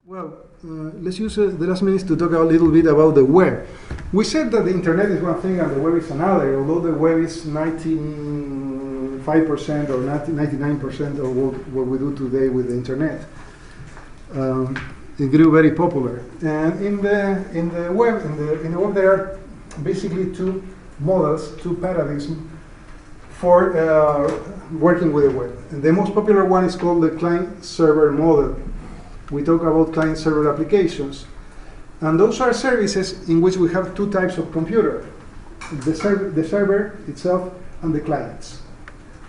Well, let's use the last minutes to talk a little bit about the web. We said that the internet is one thing and the web is another, although the web is 95% or 99% of what we do today with the internet. It grew very popular. And in the web there are basically two models, two paradigms for working with the web. And the most popular one is called the client-server model. We talk about client-server applications. And those are services in which we have two types of computer, the server itself and the clients.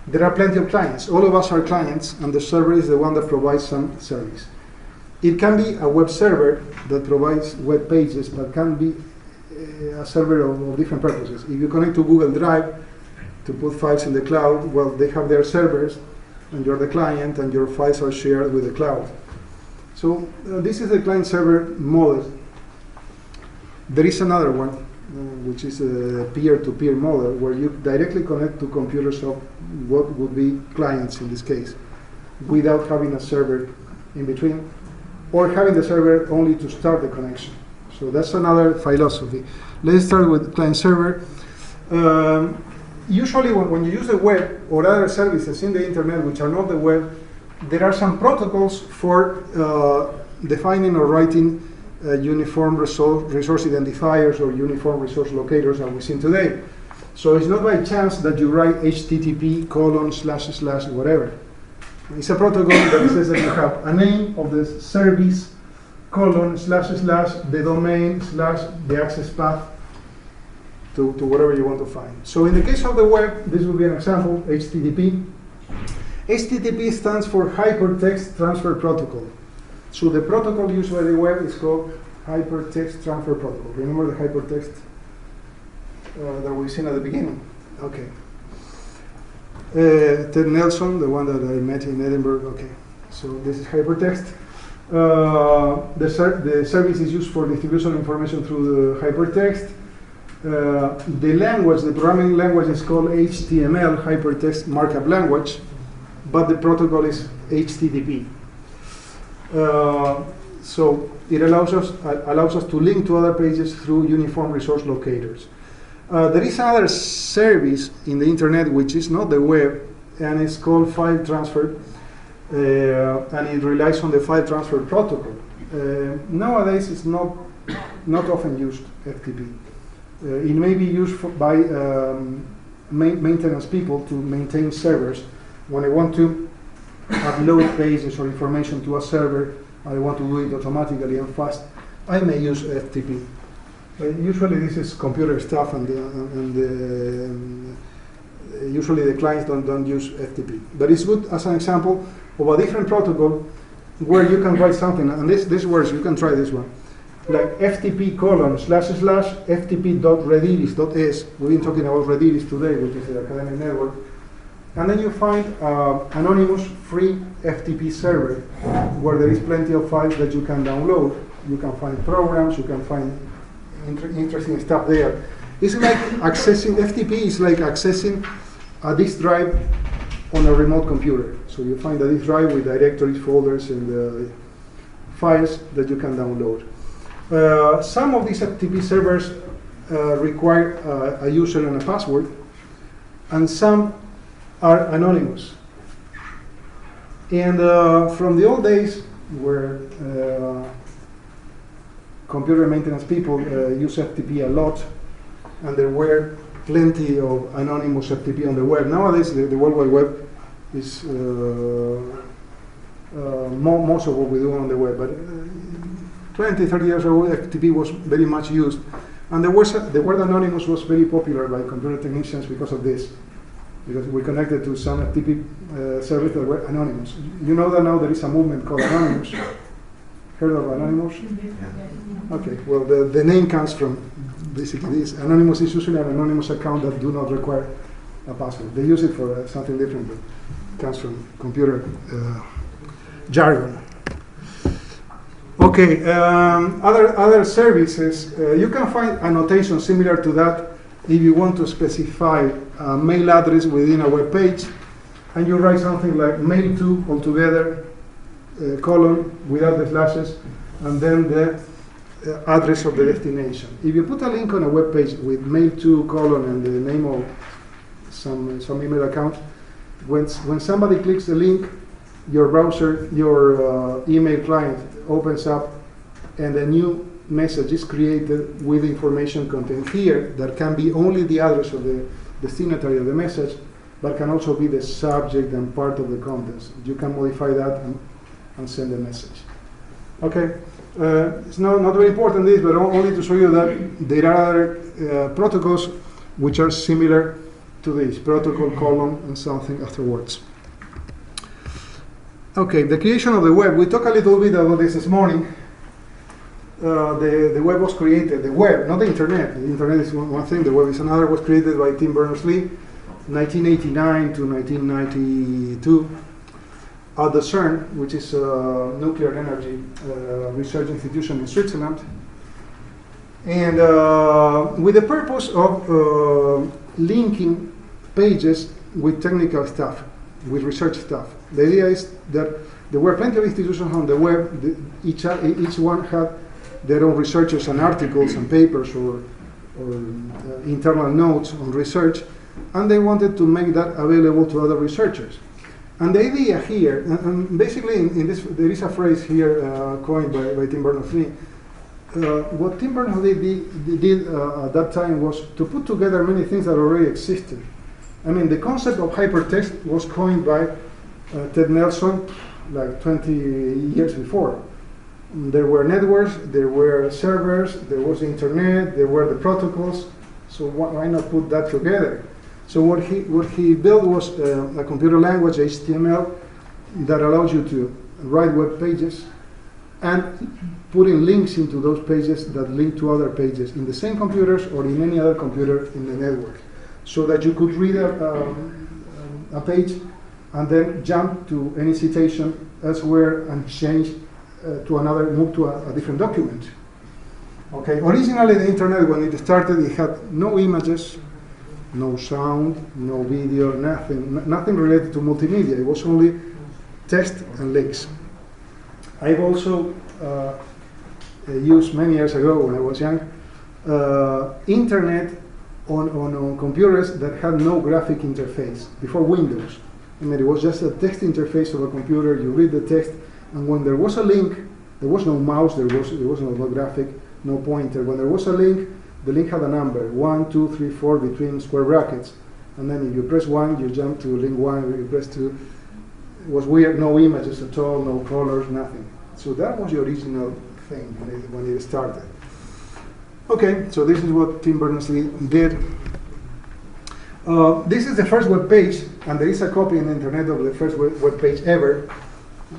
There are plenty of clients. All of us are clients, and the server is the one that provides some service. It can be a web server that provides web pages, but can be a server of different purposes. If you connect to Google Drive to put files in the cloud, well, they have their servers, and you're the client, and your files are shared with the cloud. So this is the client-server model. There is another one, which is a peer-to-peer model, where you directly connect to computers of what would be clients in this case, without having a server in between, or having the server only to start the connection. So that's another philosophy. Let's start with client-server. Usually when you use the web or other services in the internet which are not the web, there are some protocols for defining or writing uniform resource identifiers or uniform resource locators that we've seen today. So it's not by chance that you write HTTP : / whatever. It's a protocol that says that you have a name of the service : / the domain / the access path to whatever you want to find. So in the case of the web, this would be an example, HTTP. HTTP stands for Hypertext Transfer Protocol. So the protocol used by the web is called Hypertext Transfer Protocol. Remember the hypertext that we've seen at the beginning? Okay. Ted Nelson, the one that I met in Edinburgh. Okay. So this is hypertext. The service is used for distribution of information through the hypertext. The language, the programming language is called HTML, Hypertext Markup Language, but the protocol is HTTP. So it allows us to link to other pages through uniform resource locators. There is another service in the internet which is not the web, and it's called file transfer, and it relies on the file transfer protocol. Nowadays it's not often used, FTP. It may be used by maintenance people to maintain servers. When I want to upload pages or information to a server, I want to do it automatically and fast, I may use FTP. Usually this is computer stuff, and usually the clients don't use FTP. But it's good as an example of a different protocol where you can write something, and this works, you can try this one. Like FTP : / ftp.rediris.s. We've been talking about Rediris today, which is the academic network. And then you find anonymous free FTP server where there is plenty of files that you can download. You can find programs, you can find interesting stuff there. It's like accessing, FTP is like accessing a disk drive on a remote computer. So you find a disk drive with directories, folders, and files that you can download. Some of these FTP servers require a user and a password, and some are anonymous. And from the old days, where computer maintenance people use FTP a lot, and there were plenty of anonymous FTP on the web. Nowadays, the World Wide Web is most of what we do on the web. But 20, 30 years ago, FTP was very much used. And the word anonymous was very popular by computer technicians because of this. Because we connected to some FTP service that were anonymous. You know that now there is a movement called Anonymous. Heard of Anonymous? Yeah. Okay, well, the name comes from basically this. Anonymous is usually an anonymous account that do not require a password. They use it for something different, but it comes from computer jargon. Okay, other services, you can find annotation similar to that if you want to specify a mail address within a web page, and you write something like mail to altogether, colon, without the slashes, and then the address of the destination. If you put a link on a web page with mail to colon and the name of some email account, when somebody clicks the link, your browser, your email client opens up, and a new message is created with information contained here that can be only the address of the destinatory of the message, but can also be the subject and part of the contents. You can modify that and send a message. Okay, it's not very important this, but only to show you that there are other protocols which are similar to this, protocol, colon, and something afterwards. Okay, the creation of the web. We talked a little bit about this morning. The web was created, the web, not the internet. The internet is one thing, the web is another, was created by Tim Berners-Lee, 1989 to 1992, at the CERN, which is a nuclear energy research institution in Switzerland, and with the purpose of linking pages with technical stuff, with research stuff. The idea is that there were plenty of institutions on the web. Each one had their own researchers and articles and papers or internal notes on research, and they wanted to make that available to other researchers. And the idea here, and basically in this, there is a phrase here coined by Tim Berners-Lee. What Tim Berners-Lee did at that time was to put together many things that already existed. I mean, the concept of hypertext was coined by Ted Nelson like 20 years before. There were networks, there were servers, there was the internet, there were the protocols. So why not put that together? So what he built was a computer language, HTML, that allows you to write web pages and putting links into those pages that link to other pages in the same computers or in any other computer in the network, so that you could read a page and then jump to any citation elsewhere and change to another, move to a different document. Okay. Originally, the internet, when it started, it had no images, no sound, no video, nothing related to multimedia. It was only text and links. I've also used many years ago when I was young, internet on computers that had no graphic interface before Windows. I mean, it was just a text interface of a computer. You read the text, and when there was a link, there was no mouse, there was no graphic, no pointer. When there was a link, the link had a number, 1, 2, 3, 4 between square brackets. And then if you press 1, you jump to link 1. If you press 2, it was weird, no images at all, no colors, nothing. So that was the original thing when it started. Okay, so this is what Tim Berners-Lee did. This is the first web page, and there is a copy in the internet of the first web page ever.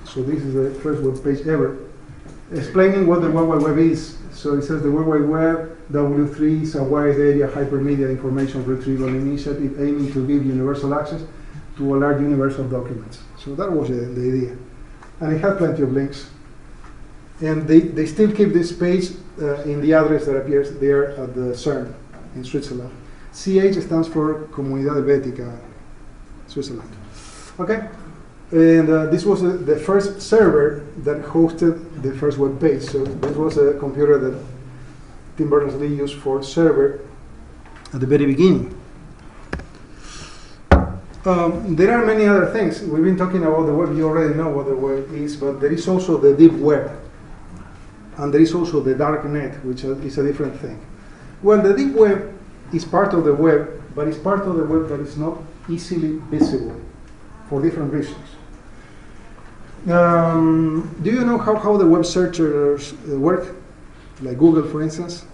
So this is the first web page ever, explaining what the World Wide Web is. So it says the World Wide Web, W3, is a wide area hypermedia information retrieval initiative aiming to give universal access to a large universe of documents. So that was the idea. And it had plenty of links. And they still keep this page in the address that appears there at the CERN in Switzerland. CH stands for Comunidad Helvética, Switzerland. Okay? And this was the first server that hosted the first web page. So this was a computer that Tim Berners-Lee used for server at the very beginning. There are many other things. We've been talking about the web. You already know what the web is, but there is also the deep web. And there is also the dark net, which is a different thing. Well, the deep web is part of the web, but it's part of the web that is not easily visible for different reasons. Do you know how the web searchers work? Like Google, for instance.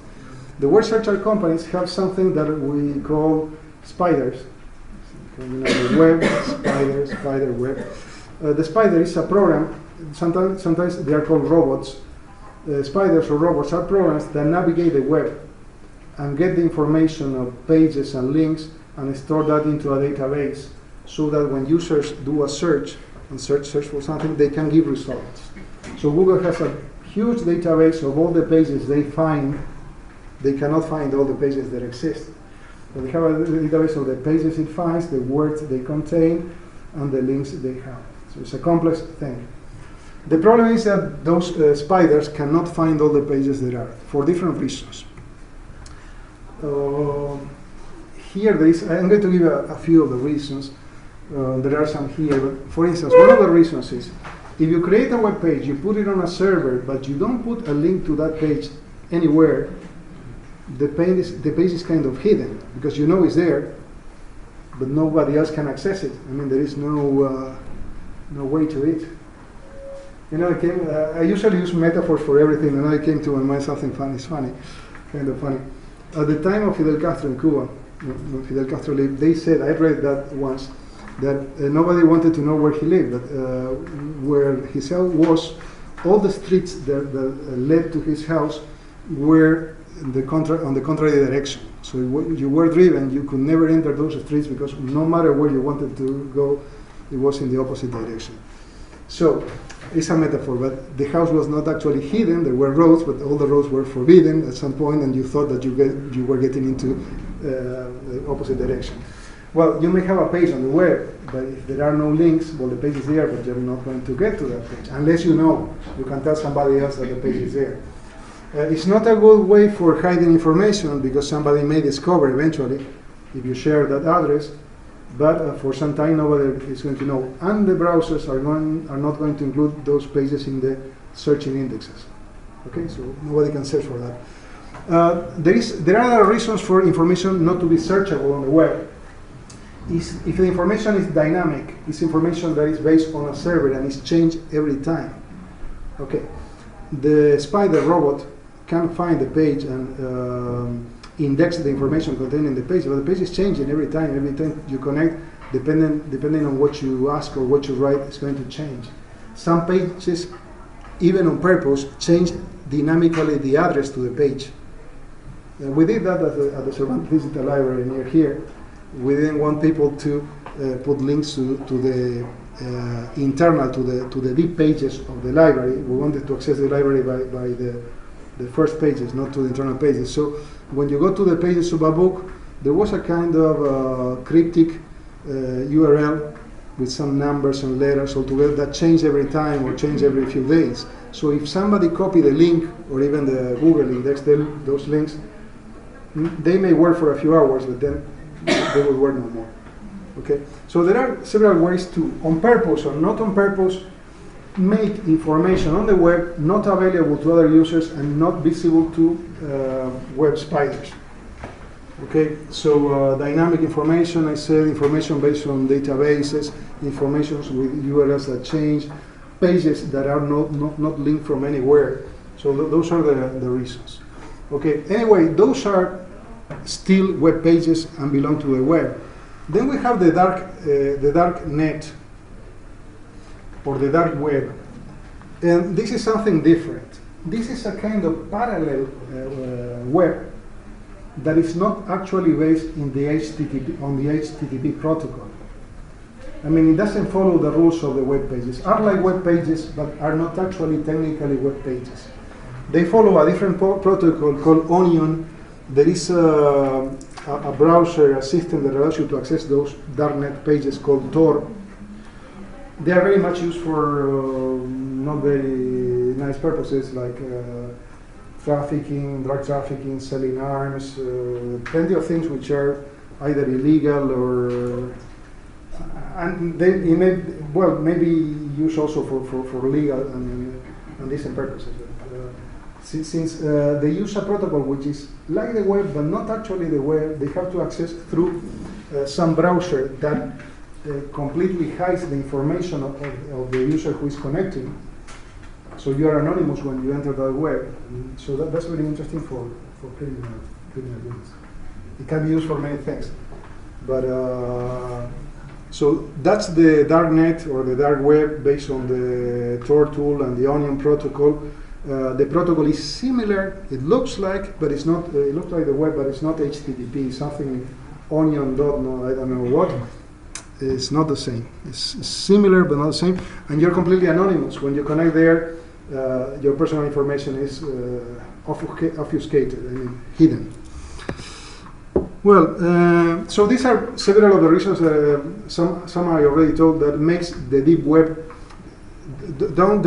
The web searcher companies have something that we call spiders. You know, the web, spider web. The spider is a program. Sometimes they are called robots. Spiders or robots are programs that navigate the web and get the information of pages and links and store that into a database, so that when users do a search and search for something, they can give results. So Google has a huge database of all the pages they find. They cannot find all the pages that exist. But they have a database of the pages it finds, the words they contain, and the links they have. So it's a complex thing. The problem is that those spiders cannot find all the pages there are, for different reasons. Here there is, I'm going to give a few of the reasons. There are some here, but for instance, one of the reasons is, if you create a web page, you put it on a server, but you don't put a link to that page anywhere, the page is kind of hidden, because you know it's there, but nobody else can access it. I mean, there is no way to it. You know, I usually use metaphors for everything, and I came to my mind something funny. It's funny, kind of funny. At the time of Fidel Castro in Cuba, when Fidel Castro lived, they said, I read that once, that nobody wanted to know where he lived, but where his house was, all the streets that led to his house were on the contrary direction. So you were driven, you could never enter those streets because no matter where you wanted to go, it was in the opposite direction. So it's a metaphor, but the house was not actually hidden. There were roads, but all the roads were forbidden at some point, and you thought that you were getting into the opposite direction. Well, you may have a page on the web, but if there are no links, well, the page is there, but you're not going to get to that page, unless you know. You can tell somebody else that the page is there. It's not a good way for hiding information, because somebody may discover eventually if you share that address, but for some time nobody is going to know. And the browsers are not going to include those pages in the searching indexes. Okay, so nobody can search for that. There are other reasons for information not to be searchable on the web. If the information is dynamic, it's information that is based on a server and is changed every time. Okay, the spider robot can find the page and index the information contained in the page, but the page is changing every time. Every time you connect, depending on what you ask or what you write, it's going to change. Some pages, even on purpose, change dynamically the address to the page. We did that at the Cervantes Digital Library near here. We didn't want people to put links to the internal to the deep pages of the library. We wanted to access the library by the first pages, not to the internal pages. So when you go to the pages of a book, there was a kind of cryptic URL with some numbers and letters altogether that change every time or change every few days. So if somebody copied the link, or even the Google index those links, they may work for a few hours, but then they will work no more. Okay, so there are several ways to, on purpose or not on purpose, make information on the web not available to other users and not visible to web spiders. Okay, so dynamic information, I said, information based on databases, information with URLs that change, pages that are not linked from anywhere. So those are the reasons. Okay, anyway, those are still web pages and belong to the web. Then we have the dark net, or the dark web. And this is something different. This is a kind of parallel web that is not actually based in the HTTP protocol. I mean, it doesn't follow the rules of the web pages. Are like web pages, but are not actually technically web pages. They follow a different protocol called Onion. There is a browser, a system that allows you to access those darknet pages called Tor. They are very much used for not very nice purposes, like trafficking, drug trafficking, selling arms, plenty of things which are either illegal or, and they maybe used also for legal and decent purposes. Since they use a protocol which is like the web but not actually the web, they have to access through some browser that completely hides the information of the user who is connecting. So you are anonymous when you enter the web. So that's very interesting for criminal business. It can be used for many things. But so that's the dark net or the dark web based on the Tor tool and the Onion protocol. The protocol is similar. It looks like, but it's not. It looks like the web, but it's not HTTP. Something Onion .no, I don't know what. It's not the same. It's similar, but not the same. And you're completely anonymous when you connect there. your personal information is obfuscated, I mean, hidden. Well, so these are several of the reasons, some I already told, that makes the deep web. Don't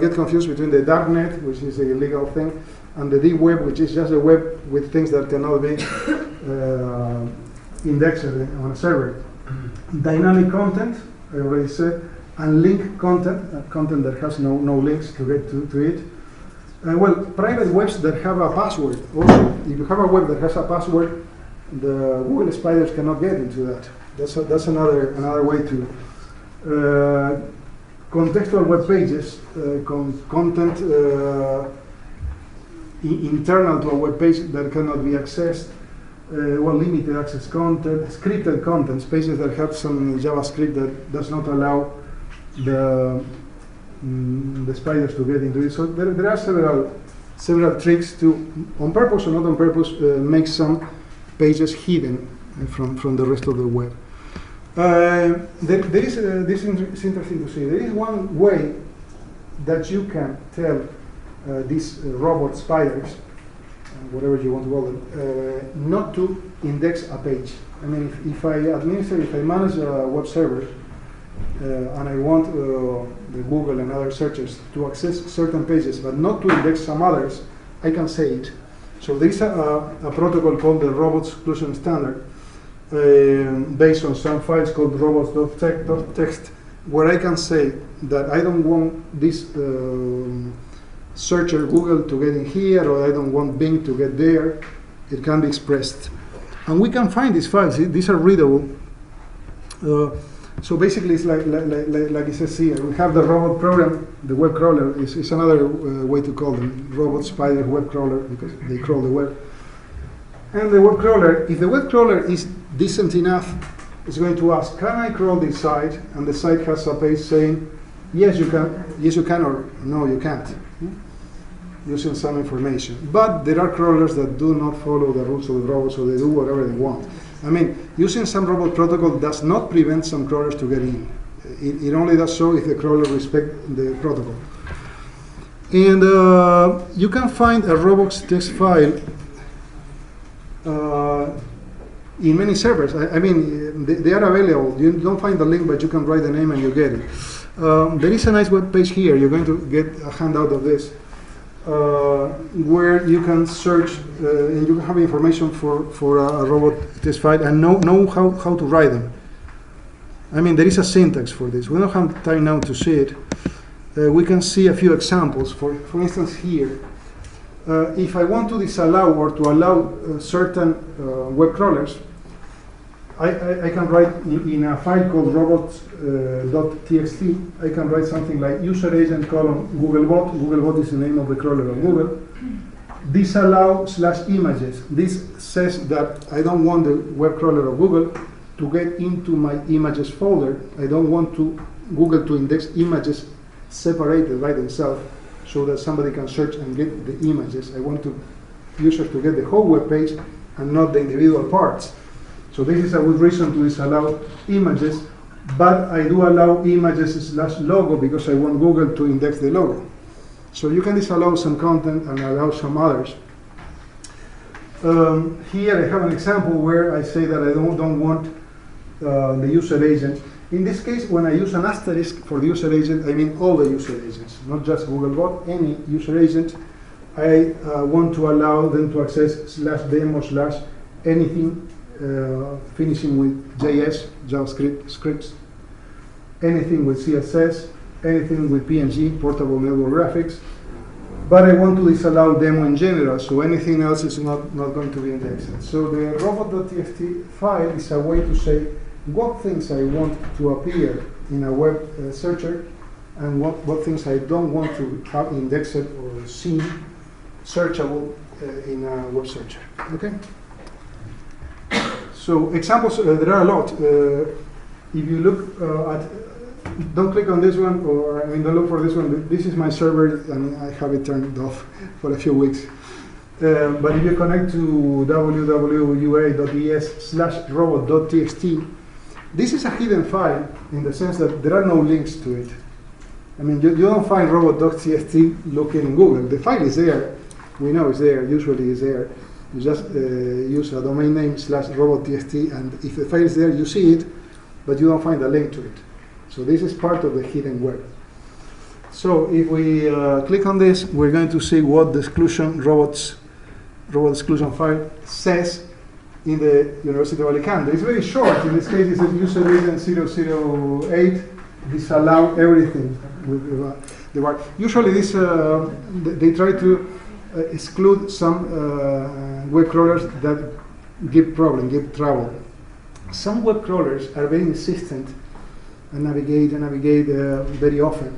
get confused between the dark net, which is a illegal thing, and the deep web, which is just a web with things that cannot be indexed on a server. Dynamic content, I already said, and link content, content that has no links to get to it. Well, private webs that have a password. Also, if you have a web that has a password, the Google spiders cannot get into that. That's another way to contextual web pages, content internal to a web page that cannot be accessed. Well, limited access content, scripted content, pages that have some JavaScript that does not allow the spiders to get into it. So there are several tricks to, on purpose or not on purpose, make some pages hidden from the rest of the web. This is interesting to see. There is one way that you can tell these robot spiders, whatever you want to call them, not to index a page. I mean, if I manage a web server and I want the Google and other searchers to access certain pages but not to index some others, I can say it. So there is a protocol called the Robots Exclusion Standard based on some files called robots.txt, where I can say that I don't want this searcher Google to get in here, or I don't want Bing to get there. It can be expressed. And we can find these files. These are readable. So basically, it's like it says here. We have the robot program. The web crawler is another way to call them. Robot spider web crawler, because they crawl the web. And the web crawler, if the web crawler is decent enough, it's going to ask, can I crawl this site? And the site has a page saying, yes, you can, or no, you can't, using some information. But there are crawlers that do not follow the rules of the robot, so they do whatever they want. I mean, using some robot protocol does not prevent some crawlers to get in. It only does so if the crawler respects the protocol. And you can find a robots text file in many servers. I mean, they are available. You don't find the link, but you can write the name and you get it. There is a nice web page here. You're going to get a handout of this, where you can search and you can have information for a robot text file and know how to write them. I mean, there is a syntax for this. We don't have time now to see it. We can see a few examples. For instance, here, if I want to disallow or to allow certain web crawlers, I can write in a file called robots.txt. I can write something like user agent colon Googlebot. Googlebot is the name of the crawler of Google. Disallow/images. This says that I don't want the web crawler of Google to get into my images folder. I don't want Google to index images separated by themselves so that somebody can search and get the images. I want users to get the whole web page and not the individual parts. So this is a good reason to disallow images, but I do allow images/logo because I want Google to index the logo. So you can disallow some content and allow some others. Here I have an example where I say that I don't want the user agent. In this case, when I use an asterisk for the user agent, I mean all the user agents, not just Googlebot, any user agent. I want to allow them to access /demo/ anything finishing with JS, JavaScript scripts, anything with CSS, anything with PNG, portable network graphics. But I want to disallow demo in general, so anything else is not going to be indexed. So the robot.txt file is a way to say what things I want to appear in a web searcher and what things I don't want to have indexed or seen, searchable in a web searcher. Okay? So examples, there are a lot. If you look don't click on this one, or don't look for this one. This is my server, and I have it turned off for a few weeks. But if you connect to www.ua.es/robot.txt, this is a hidden file in the sense that there are no links to it. I mean, you don't find robot.txt looking in Google. The file is there. We know it's there. Usually it's there. You just use a domain name /robot.txt, and if the file is there, you see it, but you don't find a link to it. So this is part of the hidden web. So if we click on this, we're going to see what the robot exclusion file says in the University of Alicante. It's very short. In this case, it's a user agent 008. Disallow everything with the word. Usually, this they try to exclude some web crawlers that give trouble. Some web crawlers are very insistent and navigate very often,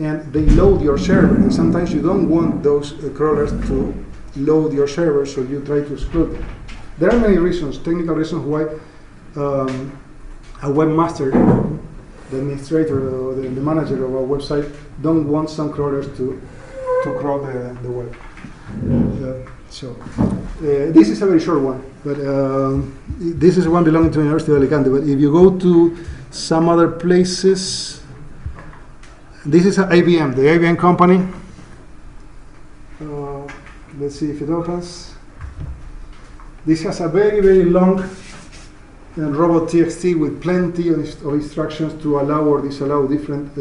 and they load your server. And sometimes you don't want those crawlers to load your server, so you try to exclude them. There are many reasons, technical reasons, why a webmaster, the administrator or the manager of a website, don't want some crawlers to crawl the web. This is a very short one, but this is one belonging to the University of Alicante. But if you go to some other places, this is IBM, the IBM company. Let's see if it opens. This has a very, very long robot.txt with plenty of instructions to allow or disallow different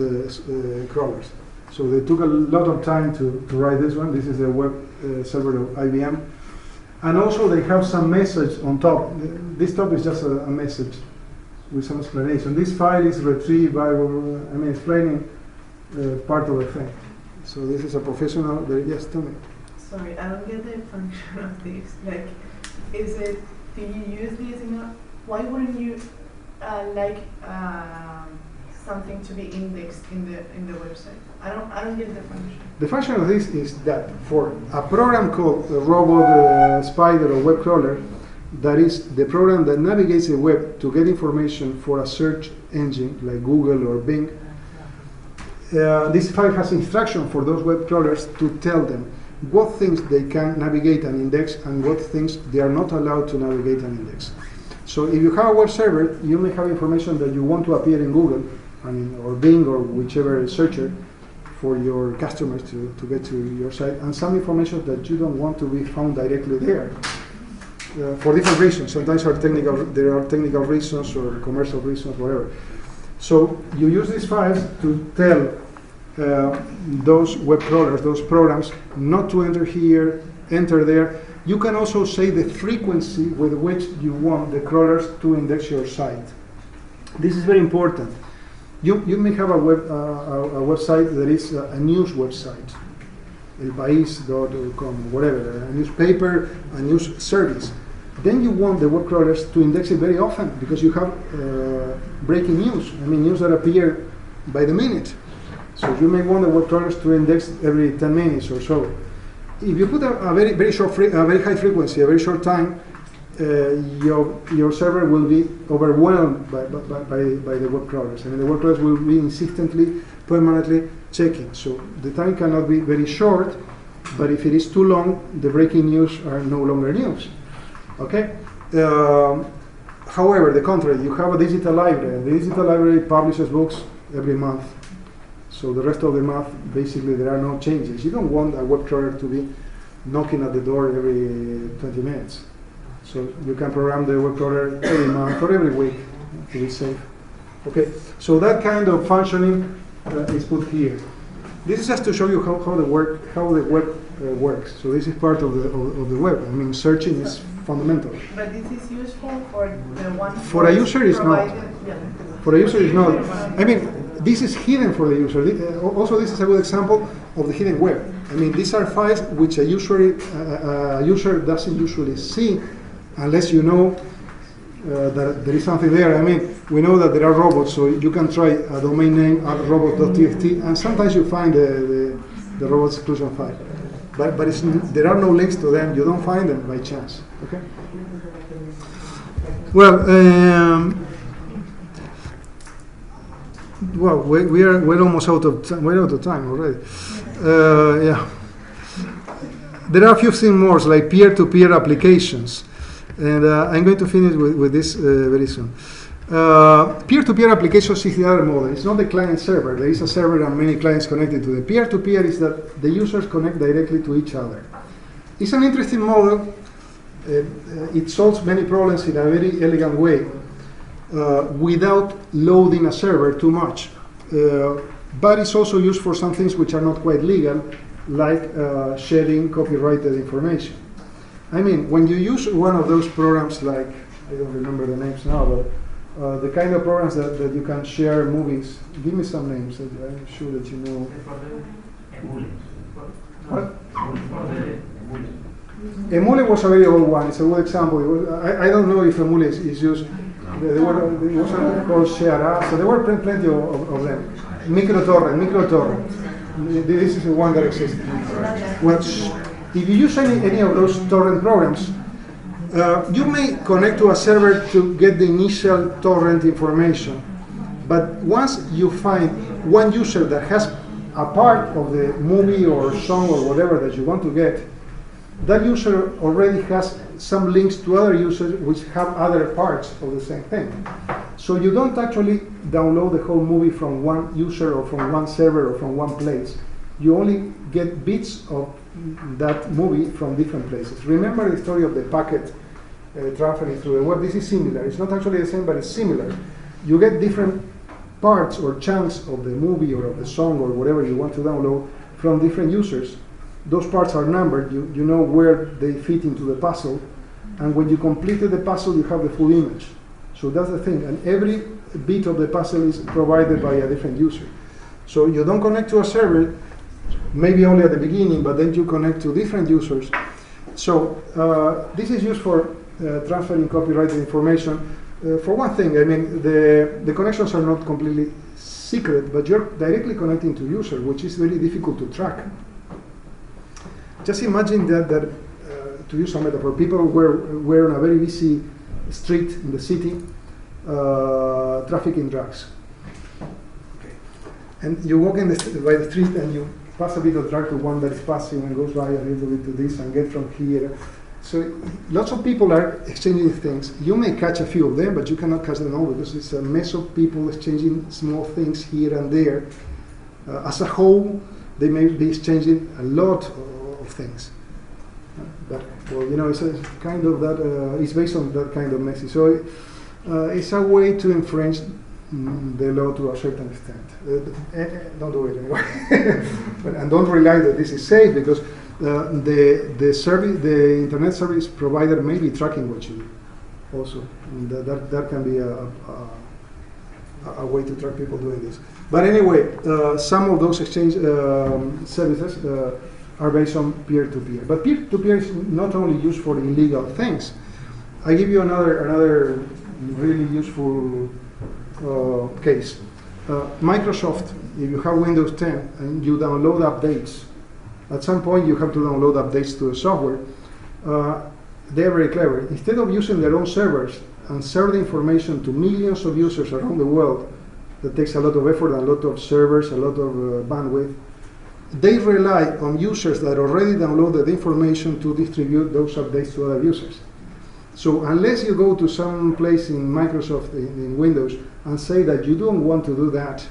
crawlers. So they took a lot of time to write this one. This is the web server of IBM. And also they have some message on top. This top is just a message with some explanation. This file is retrieved by, explaining part of the thing. So this is a professional, yes, tell me. Sorry, I don't get the function of this. Like, do you use this why wouldn't you like something to be indexed in the website? I don't get the function. The function of this is that for a program called Robot Spider or Web Crawler, that is the program that navigates the web to get information for a search engine like Google or Bing. This file has instruction for those web crawlers to tell them what things they can navigate and index and what things they are not allowed to navigate and index. So if you have a web server, you may have information that you want to appear in Google, or Bing, or whichever searcher for your customers to get to your site, and some information that you don't want to be found directly there. For different reasons. Sometimes there are technical reasons or commercial reasons, whatever. So you use these files to tell those web crawlers, those programs, not to enter here, enter there. You can also say the frequency with which you want the crawlers to index your site. This is very important. You may have a website that is a news website, elpais.com, whatever, a newspaper, a news service. Then you want the web crawlers to index it very often because you have breaking news. News that appear by the minute. So you may want the web crawlers to index every 10 minutes or so. If you put a very high frequency, a very short time, your server will be overwhelmed by the web crawlers. The web crawlers will be insistently, permanently checking. So the time cannot be very short, but if it is too long, the breaking news are no longer news. Okay. However, the contrary, you have a digital library. The digital library publishes books every month. So the rest of the month, basically, there are no changes. You don't want a web crawler to be knocking at the door every 20 minutes. So you can program the web crawler every month or every week to be safe. Okay, so that kind of functioning is put here. This is just to show you how the web works. So this is part of the web. Searching is fundamental. But this is useful for the one. For a user, is not. For a user, is not. This is hidden for the user. Also, this is a good example of the hidden web. These are files which a user doesn't usually see unless you know that there is something there. We know that there are robots, so you can try a domain name at robot.txt, and sometimes you find the robots exclusion file. But there are no links to them. You don't find them by chance. Okay. Well, we're almost out of time. We're out of time already. Yeah. There are a few things more, like peer-to-peer applications, and I'm going to finish with this very soon. Peer-to-peer applications is the other model. It's not the client server. There is a server and many clients connected to the peer-to-peer is that the users connect directly to each other. It's an interesting model. It solves many problems in a very elegant way without loading a server too much. But it's also used for some things which are not quite legal, like sharing copyrighted information. I mean, when you use one of those programs like, I don't remember the names now, but the kind of programs that you can share movies. Give me some names. I'm sure that you know. What? Emule was a very old one. It's a good example. I don't know if Emule is used. There was called Share. So there were plenty of them. Microtorrent. This is the one that exists. Well, if you use any of those torrent programs, you may connect to a server to get the initial torrent information, but once you find one user that has a part of the movie or song or whatever that you want to get, that user already has some links to other users which have other parts of the same thing. So you don't actually download the whole movie from one user or from one server or from one place. You only get bits of that movie from different places. Remember the story of the packet transferring through the web. This is similar. It's not actually the same, but it's similar. You get different parts or chunks of the movie or of the song or whatever you want to download from different users. Those parts are numbered. You know where they fit into the puzzle. And when you completed the puzzle, you have the full image. So that's the thing. And every bit of the puzzle is provided by a different user. So you don't connect to a server, maybe only at the beginning, but then you connect to different users. So this is used for transferring copyrighted information. For one thing, I mean, the connections are not completely secret, but you're directly connecting to user, which is very difficult to track. Just imagine that to use a metaphor, people were on a very busy street in the city, trafficking drugs. Okay. And you walk by the street and you pass a bit of drug to one that is passing and goes by a little bit to this and get from here. So lots of people are exchanging things. You may catch a few of them, but you cannot catch them all because it's a mess of people exchanging small things here and there. As a whole, they may be exchanging a lot of things. But, well, you know, it's a kind of that, it's based on that kind of message. So it's a way to infringe the law to a certain extent. Don't do it anyway. And don't rely that this is safe because the internet service provider may be tracking what you do also. And that can be a way to track people doing this. But anyway, some of those exchange services are based on peer-to-peer. But peer-to-peer is not only used for illegal things. I give you another really useful case. Microsoft, if you have Windows 10 and you download updates, at some point you have to download updates to the software. They're very clever. Instead of using their own servers and serve the information to millions of users around the world, that takes a lot of effort, a lot of servers, a lot of bandwidth, they rely on users that already downloaded the information to distribute those updates to other users. So unless you go to some place in Microsoft, in Windows, and say that you don't want to do that,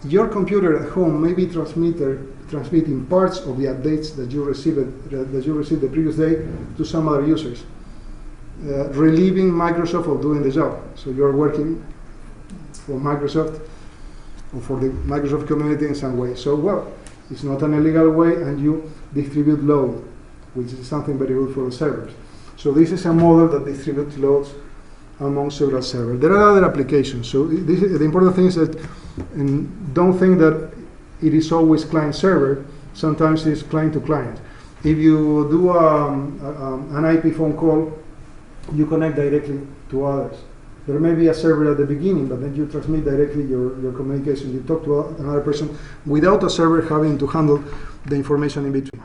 your computer at home may be transmitting parts of the updates that you received the previous day to some other users, relieving Microsoft of doing the job. So you're working for Microsoft or for the Microsoft community in some way. So, well, it's not an illegal way, and you distribute load, which is something very good for the servers. So this is a model that distributes loads among several servers. There are other applications. So the important thing is that don't think that it is always client-server. Sometimes it's client-to-client. If you do an IP phone call, you connect directly to others. There may be a server at the beginning, but then you transmit directly your communication. You talk to another person without a server having to handle the information in between.